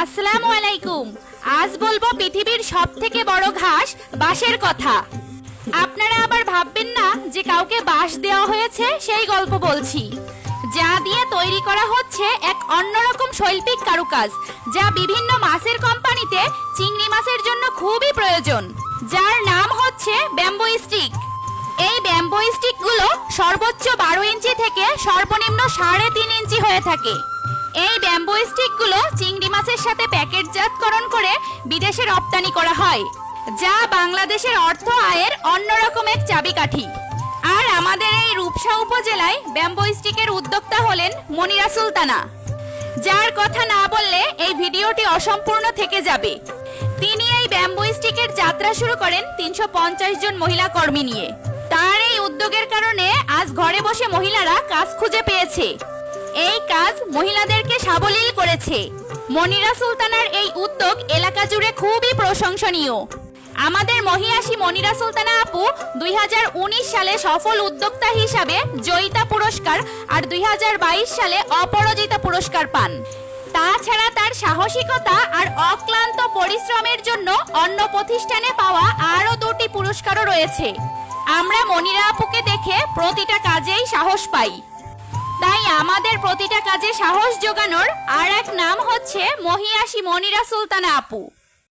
আসসালামু আলাইকুম। আজ বলবো পৃথিবীর সবথেকে বড় ঘাস বাঁশের কথা। আপনারা আবার ভাববেন না যে কাউকে বাঁশ দেওয়া হয়েছে সেই গল্প বলছি। যা দিয়ে তৈরি করা হচ্ছে এক অন্যরকম শৈল্পিক কারুকাজ, যা বিভিন্ন মাছের কোম্পানিতে চিংড়ি মাছের জন্য খুবই প্রয়োজন, যার নাম হচ্ছে ব্যাম্বো স্টিক। এই ব্যাম্বো স্টিকগুলো সর্বোচ্চ 12 ইঞ্চি থেকে সর্বনিম্ন 3.5 ইঞ্চি হয়ে থাকে। এই ব্যাম্বো স্টিকগুলো চিংড়ি মাছের সাথে প্যাকেটজাতকরণ করে বিদেশে রপ্তানি করা হয়, যা বাংলাদেশের অর্থ আয়ের অন্যরকম এক চাবিকাঠি। আর আমাদের এই রূপসা উপজেলায় ব্যাম্বো স্টিকের উদ্যোক্তা হলেন মনিরা সুলতানা, যার কথা না বললে এই ভিডিওটি অসম্পূর্ণ থেকে যাবে। তিনি এই ব্যাম্বো স্টিকের যাত্রা শুরু করেন 350 জন মহিলা কর্মী নিয়ে। তার এই উদ্যোগের কারণে আজ ঘরে বসে মহিলারা কাজ খুঁজে পেয়েছে। এই কাজ মহিলাদেরকে সাবলীল করেছে। মনিরা সুলতানার এই উদ্যোগ এলাকা জুড়ে খুবই প্রশংসনীয়। আমাদের মহিয়াসী মনিরা সুলতানা আপু 2019 সালে সফল উদ্যোক্তা হিসাবে জয়িতা পুরস্কার আর 2022 সালে অপরাজিতা পুরস্কার পান। তাছাড়া তার সাহসিকতা আর অক্লান্ত পরিশ্রমের জন্য অন্য প্রতিষ্ঠানে পাওয়া আরও 2টি পুরস্কারও রয়েছে। আমরা মনিরা আপুকে দেখে প্রতিটা কাজেই সাহস পাই। তাই আমাদের প্রতিটা কাজে সাহস জোগানোর আর এক নাম হচ্ছে মহিয়াসী মনিরা সুলতানা আপু।